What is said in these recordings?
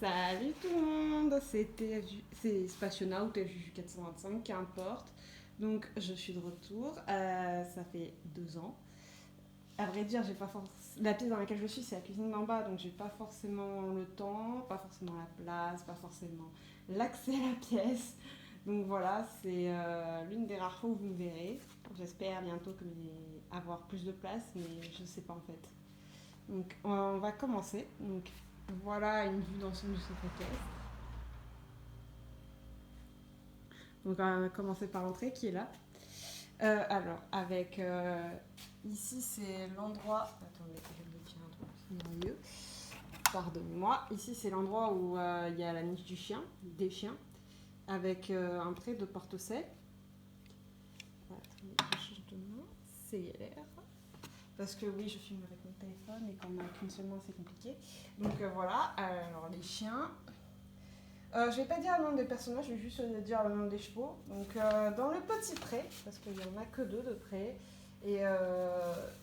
Salut tout le monde, c'est Spationaut ou TFU 425, qu'importe. Donc je suis de retour, ça fait 2 ans. À vrai dire, j'ai pas la pièce dans laquelle je suis, c'est la cuisine d'en bas, donc j'ai pas forcément le temps, pas forcément la place, pas forcément l'accès à la pièce. Donc voilà, c'est l'une des rares fois où vous me verrez. J'espère bientôt avoir plus de place, mais je sais pas en fait. Donc on va commencer. Donc voilà une vue d'ensemble de cette pièce. Donc on va commencer par l'entrée qui est là. Alors, avec. Ici, c'est l'endroit. Attendez, je me tiens un truc, c'est mieux. Pardonnez-moi. Ici, c'est l'endroit où il y a la niche des chiens, avec un trait de porte-sel. Attendez, je change de main. C'est l'air. Parce que oui, je filme avec mon téléphone et quand on n'a qu'une seule main, c'est compliqué. Donc voilà, alors les chiens. Je vais pas dire le nom des personnages, je vais juste dire le nom des chevaux. Donc dans le petit pré, parce qu'il n'y en a que 2 de pré, et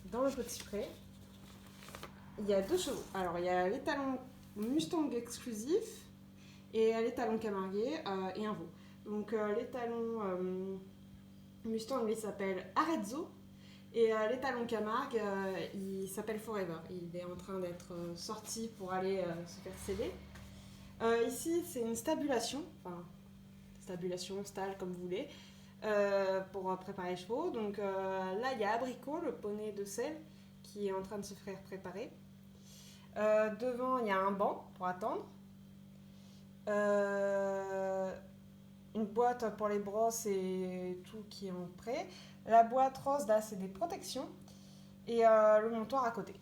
dans le petit pré, il y a 2 chevaux. Alors il y a l'étalon Mustang exclusif et l'étalon Camarguais et un veau. Donc l'étalon Mustang, il s'appelle Arezzo. Et l'étalon Camargue, il s'appelle Forever. Il est en train d'être sorti pour aller se faire céder. Ici, c'est une stabulation, enfin, stabulation, stall, comme vous voulez, pour préparer les chevaux. Donc là, il y a Abricot, le poney de sel, qui est en train de se faire préparer. Devant, il y a un banc pour attendre. Une boîte pour les brosses et tout qui est en prêt. La boîte rose, là, c'est des protections. Et le montoir à côté.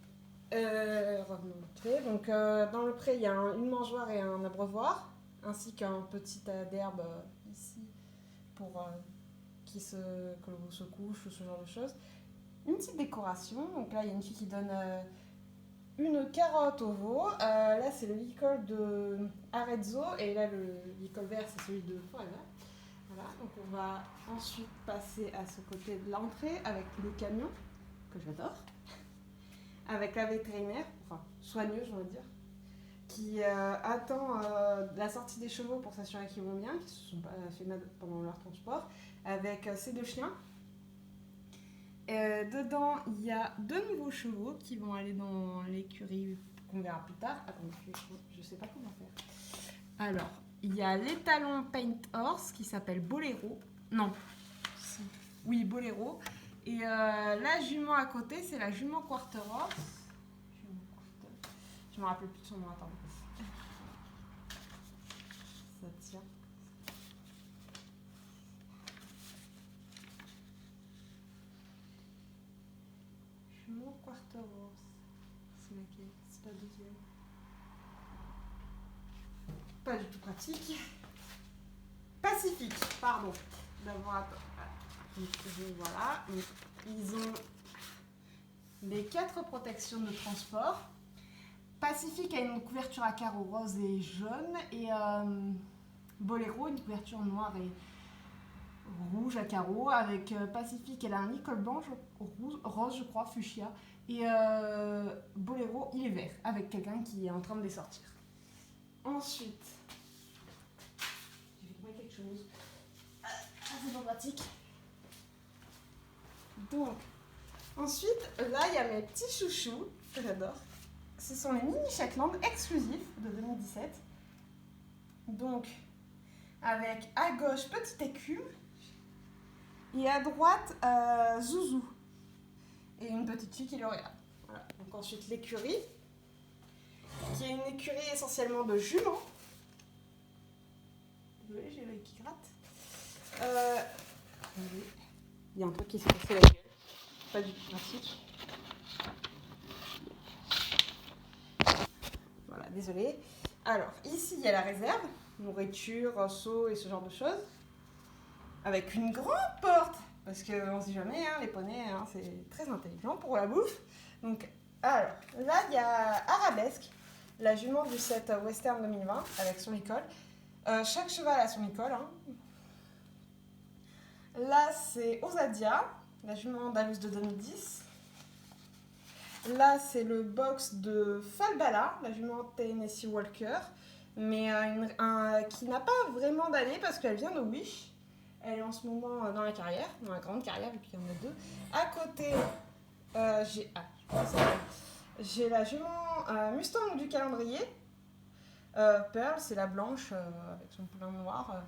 Revenons au pré. Donc, dans le pré, il y a une mangeoire et un abreuvoir, ainsi qu'un petit tas d'herbe ici pour que l'eau se couche ou ce genre de choses. Une petite décoration. Donc là, il y a une fille qui donne une carotte au veau. Là, c'est le licol de Arezzo. Et là, le licol vert, c'est celui de Forever. Voilà, donc on va ensuite passer à ce côté de l'entrée avec le camion, que j'adore. Avec la vétérinaire, enfin soigneuse on va dire, qui attend la sortie des chevaux pour s'assurer qu'ils vont bien, qu'ils se sont pas fait mal pendant leur transport, avec ces 2 chiens. Dedans, il y a 2 nouveaux chevaux qui vont aller dans l'écurie qu'on verra plus tard. Attendez, je sais pas comment faire. Alors, il y a l'étalon Paint Horse qui s'appelle Boléro. Non, oui, Boléro. Et la jument à côté, c'est la jument Quarter Horse. Je me rappelle plus de son nom, attendez. Ça tient. Jument Quarter Horse. C'est laquelle? C'est la deuxième. Pas du tout pratique. Pacifique, pardon. D'avoir. Donc, voilà. Donc, ils ont les 4 protections de transport. Pacifique a une couverture à carreaux rose et jaune. Et Boléro, une couverture noire et rouge à carreaux. Avec Pacifique, elle a un licol blanc, rose, je crois, fuchsia. Et Boléro, il est vert, avec quelqu'un qui est en train de les sortir. Ensuite, je vais trouver quelque chose. C'est pas pratique. Donc, ensuite, là, il y a mes petits chouchous, que j'adore. Ce sont les mini Shetland exclusifs de 2017. Donc, avec à gauche, petite écume. Et à droite, Zouzou. Et une petite fille qui le regarde. Voilà. Donc ensuite, l'écurie, qui est une écurie essentiellement de juments. Désolée, j'ai l'œil qui gratte. Il y a un truc qui s'est cassé la gueule. Pas du tout pratique. Voilà, désolée. Alors, ici, il y a la réserve. Nourriture, seau et ce genre de choses. Avec une grande porte. Parce qu'on ne sait jamais, hein, les poneys, hein, c'est très intelligent pour la bouffe. Donc, alors, là, il y a Arabesque, la jument du set Western 2020, avec son licol. Chaque cheval a son licol. Hein. Là, c'est Osadia, la jument andalouse de 2010. Là, c'est le box de Falbala, la jument Tennessee Walker. mais qui n'a pas vraiment d'année parce qu'elle vient de Wish. Elle est en ce moment dans la carrière, dans la grande carrière, vu qu'il y en a deux. À côté, j'ai la jument Mustang du calendrier. Pearl, c'est la blanche avec son poulain noir.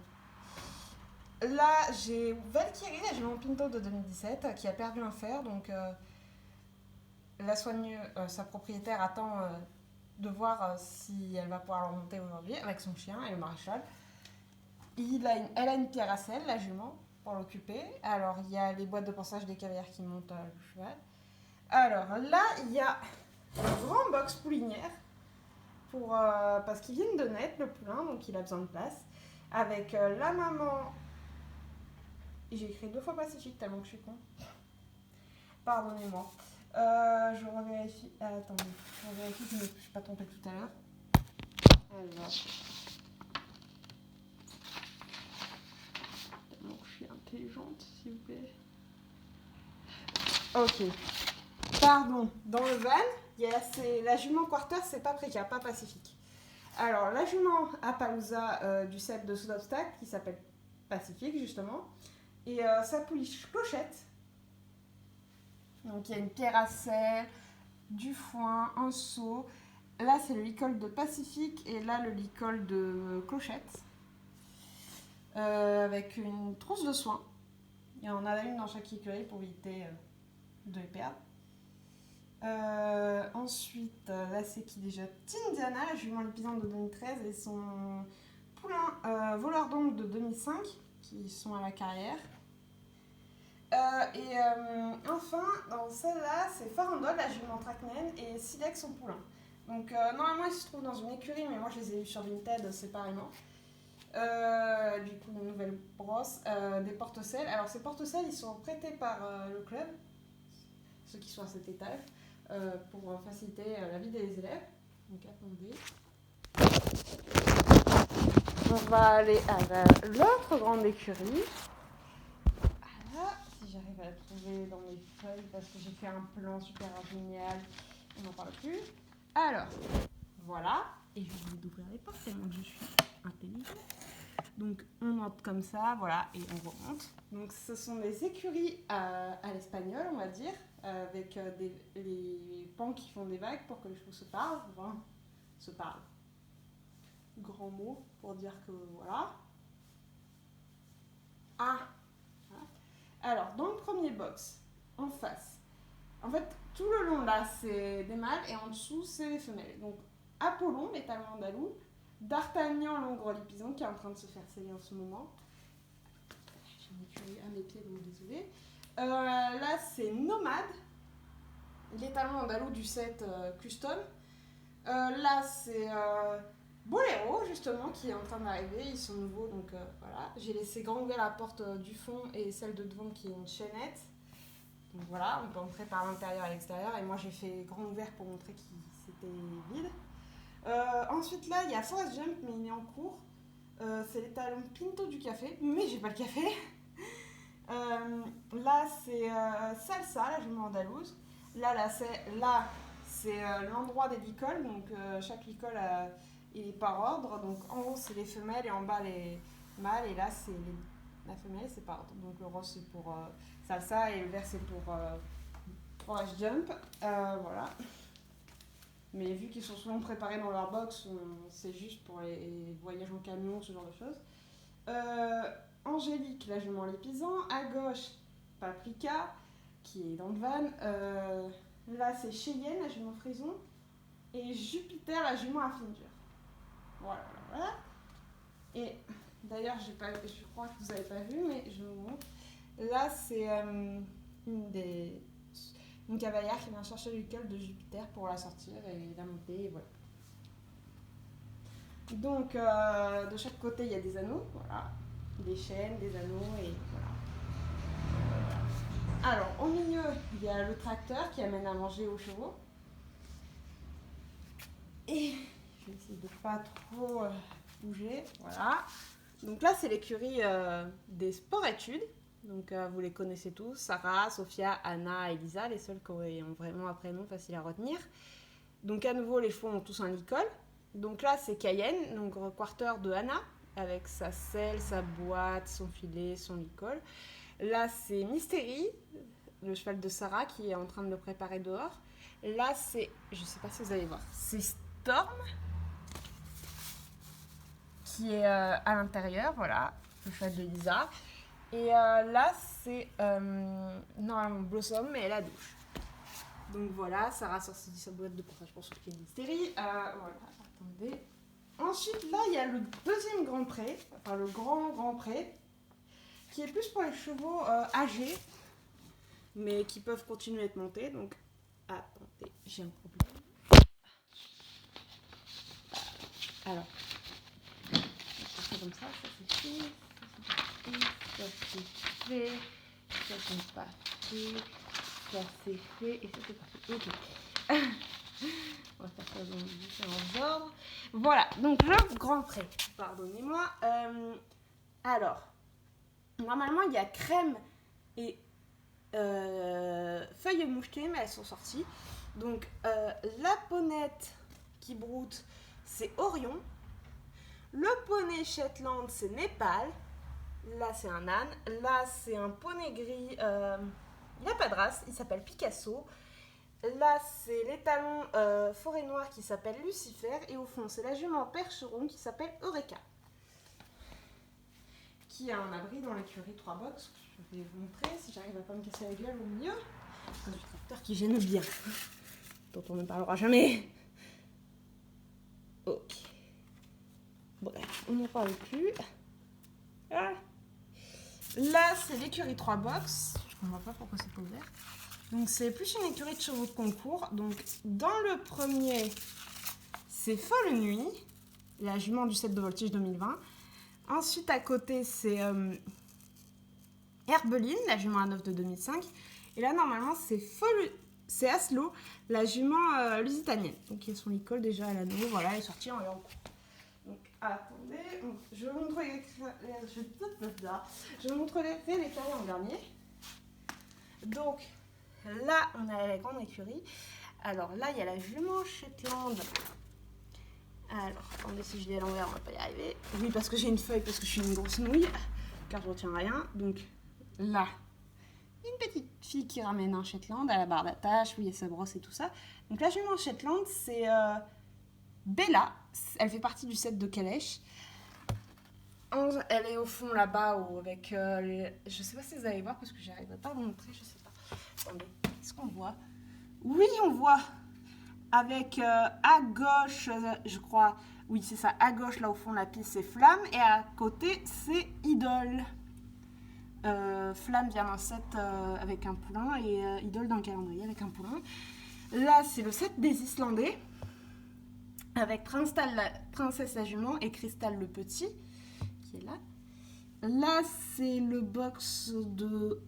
Là, j'ai Valkyrie, la jument Pinto de 2017, qui a perdu un fer. Donc, sa propriétaire attend de voir si elle va pouvoir le remonter aujourd'hui avec son chien et le maréchal. Elle a une pierre à sel, la jument, pour l'occuper. Alors, il y a les boîtes de passage des cavalières qui montent le cheval. Alors, là, il y a un grand box poulinière parce qu'il vient de naître, le poulain, donc il a besoin de place. Avec la maman... J'ai écrit 2 fois Pacifique tellement que je suis con. Pardonnez-moi. Je revérifie. Attendez, je revérifie que je ne me suis pas trompée tout à l'heure. Alors... je suis intelligente, s'il vous plaît. Ok. Pardon. Dans le van, la jument Quarter, c'est Paprika, pas Pacifique. Alors, la jument Appaloosa du set de Soda Obstacle, qui s'appelle Pacifique, justement. Et sa pouliche Clochette. Donc, il y a une pierre à sel, du foin, un seau. Là, c'est le licol de Pacifique et là, le licol de Clochette. Avec une trousse de soins. Il y en a une dans chaque écurie pour éviter de les perdre. Ensuite, là c'est qui déjà Tindiana, la jument épisante de 2013 et son poulain voleur d'ombre de 2005 qui sont à la carrière. Enfin, dans celle-là, c'est Farandole, la jument Tracknen et Silex, son poulain. Donc normalement ils se trouvent dans une écurie, mais moi je les ai eus sur Vinted séparément. Du coup, une nouvelle brosse, des porte-selles. Alors, ces porte-selles, ils sont prêtés par le club, ceux qui sont à cet étage, pour faciliter la vie des élèves. Donc, attendez. On va aller à l'autre grande écurie. Voilà, si j'arrive à la trouver dans mes feuilles, parce que j'ai fait un plan super génial. On n'en parle plus. Alors, voilà. Et je vais d'ouvrir les portes tellement que je suis intelligente. Donc on entre comme ça, voilà, et on remonte. Donc ce sont des écuries à l'espagnol, on va dire, avec les pans qui font des vagues pour que les chevaux se parlent. Enfin, se parlent. Grand mot pour dire que voilà. Ah voilà. Alors, dans le premier box, en face, en fait, tout le long là, c'est des mâles et en dessous, c'est les femelles. Donc Apollon, l'étalon andalou, D'Artagnan, l'ongre lipison, qui est en train de se faire sceller en ce moment. J'ai une écurie à mes pieds, donc désolé. Là, c'est Nomade, l'étalon andalou du set custom. Là, c'est Bolero, justement, qui est en train d'arriver. Ils sont nouveaux, donc voilà. J'ai laissé grand ouvert la porte du fond et celle de devant qui est une chaînette. Donc voilà, on peut entrer par l'intérieur et l'extérieur. Et moi, j'ai fait grand ouvert pour montrer que c'était vide. Ensuite là il y a Forest Jump mais il est en cours. C'est l'étalon Pinto du café, mais j'ai pas le café. Là c'est Salsa, la jument andalouse. Là c'est l'endroit des licoles, donc chaque licole il est par ordre. Donc en haut c'est les femelles et en bas les mâles, et là c'est la femelle, c'est par ordre. Donc le rose c'est pour Salsa et le vert c'est pour Forest Jump. Voilà. Mais vu qu'ils sont souvent préparés dans leur box, c'est juste pour les voyages en camion, ce genre de choses. Angélique, la jument l'épisant. À gauche, Paprika, qui est dans le van. Là, c'est Cheyenne, la jument frison. Et Jupiter, la jument à fine dure. Voilà. Et d'ailleurs, je crois que vous n'avez pas vu, mais je vous montre. Là, c'est une cavalière qui vient chercher le col de Jupiter pour la sortir et la monter, et voilà. Donc, de chaque côté, il y a des anneaux, voilà. Des chaînes, des anneaux, et voilà. Alors, au milieu, il y a le tracteur qui amène à manger aux chevaux. Et je vais essayer de ne pas trop bouger, voilà. Donc là, c'est l'écurie des sports-études. Donc vous les connaissez tous, Sarah, Sophia, Anna, Elisa, les seuls qui ont vraiment un prénom facile à retenir. Donc à nouveau, les chevaux ont tous un licol. Donc là, c'est Cayenne, donc quarter de Anna, avec sa selle, sa boîte, son filet, son licol. Là, c'est Mystery, le cheval de Sarah qui est en train de le préparer dehors. Là, c'est, je sais pas si vous allez voir, c'est Storm qui est à l'intérieur, voilà, le cheval de Lisa. Et là, c'est normalement Blossom, mais elle a la douche. Donc voilà, Sarah sortit sa boîte de portage pour sortir une Mystery. Voilà, attendez. Ensuite, là, il y a le deuxième grand pré, enfin le grand pré, qui est plus pour les chevaux âgés, mais qui peuvent continuer à être montés. Donc, attendez, j'ai un problème. Alors, c'est comme ça c'est fait, ça c'est fait, ça c'est pas fait, ça c'est fait, et ça c'est pas fait. Ok. On va faire ça dans différents ordres. Voilà, donc le grand pré, pardonnez-moi. Alors, normalement il y a crème et feuilles mouchetées, mais elles sont sorties. Donc la ponette qui broute, c'est Orion. Le poney Shetland, c'est Népal. Là, c'est un âne. Là, c'est un poney gris. Il n'y a pas de race, il s'appelle Picasso. Là, c'est l'étalon forêt noire qui s'appelle Lucifer. Et au fond, c'est la jument percheron qui s'appelle Eureka. Qui a un abri dans l'écurie 3 box. Je vais vous montrer si j'arrive à pas me casser la gueule au milieu. C'est du tracteur qui gêne bien. Dont on ne parlera jamais. Ok. Bref, on n'en parle plus. Ah. Là, c'est l'écurie 3 box. Je comprends pas pourquoi c'est pas ouvert. Donc, c'est plus une écurie de chevaux de concours. Donc, dans le premier, c'est Folle Nuit, la jument du 7 de voltige 2020. Ensuite, à côté, c'est Herbeline, la jument à 9 de 2005. Et là, normalement, c'est Aslo, la jument lusitanienne. Donc, il y a son licol déjà à l'anneau. Voilà, elle est sortie en cours. Donc, attendez, je vous montrerai les carrières en dernier. Donc, là, on a la grande écurie. Alors là, il y a la jument Shetland. Alors, attendez, si je dis à l'envers, on va pas y arriver. Oui, parce que j'ai une feuille, parce que je suis une grosse nouille, car je retiens rien. Donc, là, une petite fille qui ramène un Shetland à la barre d'attache, où il y a sa brosse et tout ça. Donc, la jument Shetland, c'est Bella. Elle fait partie du set de Calèche. Elle est au fond là-bas, avec je sais pas si vous allez voir, parce que j'arrive pas à vous montrer, je sais pas. Attendez, est-ce qu'on voit? Oui, on voit. Avec à gauche, je crois, oui c'est ça, à gauche là au fond la piste c'est Flamme et à côté c'est Idole. Flamme vient d'un set avec un poulain et Idole dans le calendrier avec un poulain. Là c'est le set des Islandais avec Princesse la jument et Cristal le petit qui est là. Là c'est le box de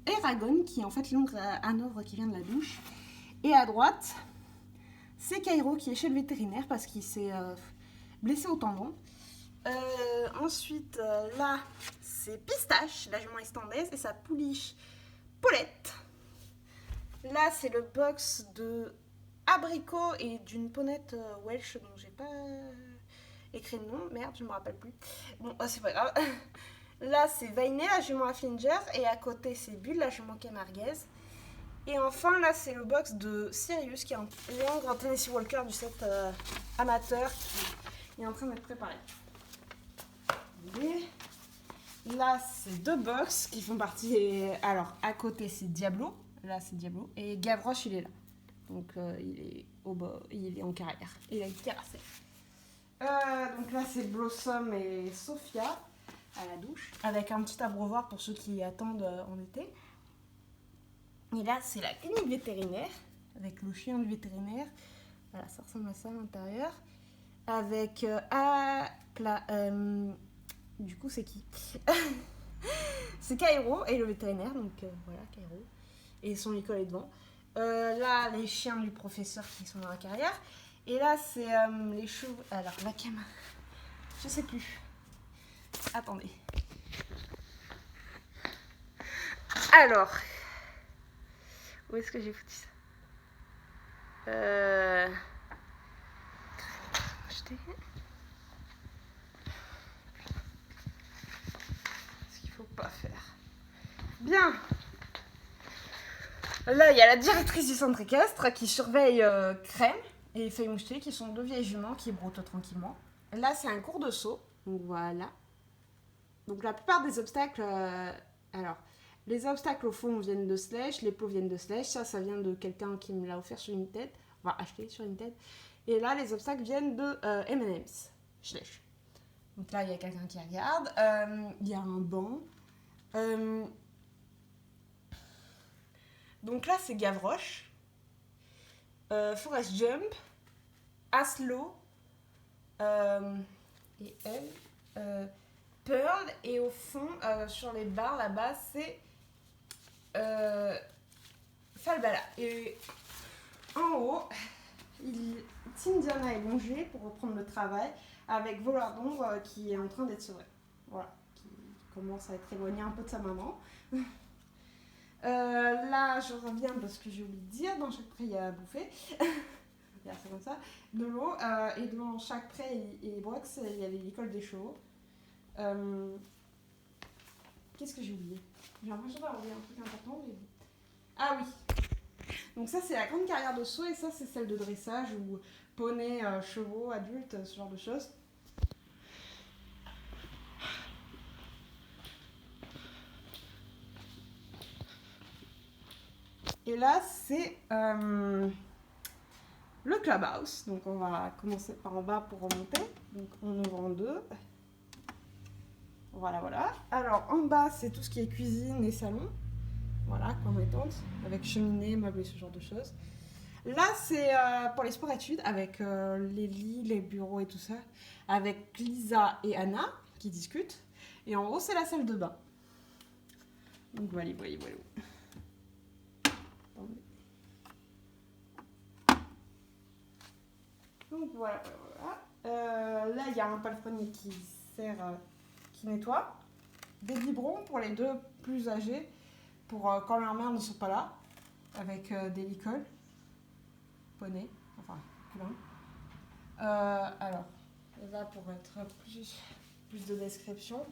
Eragon qui est en fait l'ongre Hanovre qui vient de la douche. Et à droite, c'est Cairo qui est chez le vétérinaire parce qu'il s'est blessé au tendon. Ensuite, là, c'est Pistache, la jument islandaise, et sa pouliche Paulette. Là, c'est le box de Abricot et d'une ponette Welsh dont j'ai pas écrit le nom. Merde, je me rappelle plus. Bon, c'est pas grave. Là, c'est Vainé, la jument Afflinger, et à côté, c'est Bulle, la jument Camarguaise. Et enfin, là, c'est le box de Sirius, qui est un grand Tennessee Walker du set amateur, qui est en train d'être préparé. Et là, c'est deux box qui font partie. Alors, à côté, c'est Diablo. Là, c'est Diablo. Et Gavroche, il est là. Donc, il est en carrière. Il a été terrassé. Donc là, c'est Blossom et Sophia à la douche, avec un petit abreuvoir pour ceux qui attendent en été. Et là, c'est la clinique vétérinaire, avec le chien du vétérinaire. Voilà, ça ressemble à ça à l'intérieur. Avec du coup, c'est qui? C'est Cairo et le vétérinaire, donc voilà, Cairo. Et son école est devant. Là, les chiens du professeur qui sont dans la carrière. Et là, c'est les chevaux. Alors, la caméra. Je sais plus. Attendez. Alors. Où est-ce que j'ai foutu ça? Je acheter. Ce qu'il faut pas faire. Bien. Là, il y a la directrice du centre équestre qui surveille Crème et Feuille Mouchetée, qui sont deux vieilles juments qui broutent tranquillement. Là, c'est un cours de saut. Donc voilà. Donc la plupart des obstacles... alors, les obstacles au fond viennent de Slush, les pots viennent de Slush. Ça vient de quelqu'un qui me l'a offert sur Vinted. Enfin, acheté sur Vinted. Et là, les obstacles viennent de M&M's. Slush. Donc là, il y a quelqu'un qui regarde. Il y a un banc. Donc là, c'est Gavroche. Forest Jump. Aslo. Et elle. Pearl. Et au fond, sur les barres, là-bas, c'est Falbala. Et en haut, Tindiana est longée pour reprendre le travail avec Voleur d'ombre qui est en train d'être sevré. Voilà, qui commence à être éloigné un peu de sa maman. Là, je reviens parce que j'ai oublié de dire, dans chaque pré, il y a à bouffer. C'est comme ça, de l'eau. Et dans chaque pré et box, il y a l'école des chevaux. Qu'est-ce que j'ai oublié? J'ai l'impression d'avoir oublié un truc important. Mais... Ah oui. Donc ça, c'est la grande carrière de saut et ça, c'est celle de dressage ou poney, chevaux, adultes, ce genre de choses. Et là, c'est le clubhouse. Donc on va commencer par en bas pour remonter. Donc on ouvre en deux. Voilà, voilà. Alors en bas, c'est tout ce qui est cuisine et salon. Voilà, comme étente, avec cheminée, meubles et ce genre de choses. Là, c'est pour les sports-études, avec les lits, les bureaux et tout ça. Avec Lisa et Anna, qui discutent. Et en haut, c'est la salle de bain. Donc voilà, voilà, voilà. Donc voilà, voilà. Là, il y a un palefrenier qui sert, qui nettoie. Des biberons pour les deux plus âgés, pour quand leurs mères ne sont pas là, avec des licoles, poney, enfin, plein. Alors, là, pour être plus de description,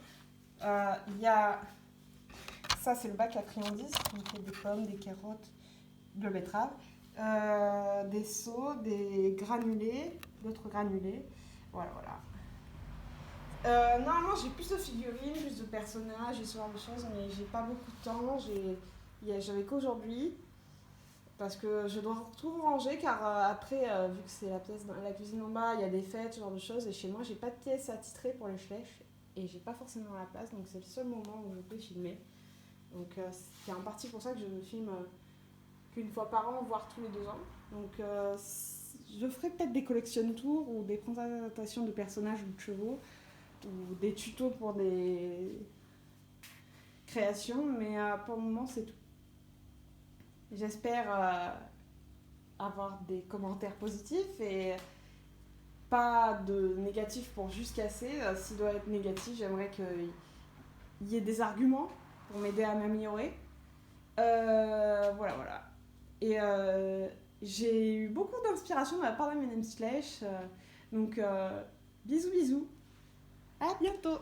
il y a... Ça, c'est le bac à friandises, donc il y a des pommes, des carottes, de betteraves. Des seaux, des granulés, d'autres granulés. Voilà, voilà. Normalement, j'ai plus de figurines, plus de personnages et ce genre de choses, mais j'ai pas beaucoup de temps. J'avais qu'aujourd'hui, parce que je dois tout ranger, car après, vu que c'est la cuisine en bas, il y a des fêtes, ce genre de choses, et chez moi, j'ai pas de pièces attitrées pour les flèches, et j'ai pas forcément la place, donc c'est le seul moment où je peux filmer. Donc c'est en partie pour ça que je filme qu'une fois par an, voire tous les 2 ans. Donc je ferai peut-être des collection tours ou des présentations de personnages ou de chevaux ou des tutos pour des créations, mais pour le moment c'est tout. J'espère avoir des commentaires positifs et pas de négatifs pour juste casser. S'il doit être négatif, j'aimerais qu'il y ait des arguments pour m'aider à m'améliorer. Voilà, voilà. Et j'ai eu beaucoup d'inspiration de la part de M&M's Slush. Donc, bisous, bisous. À bientôt.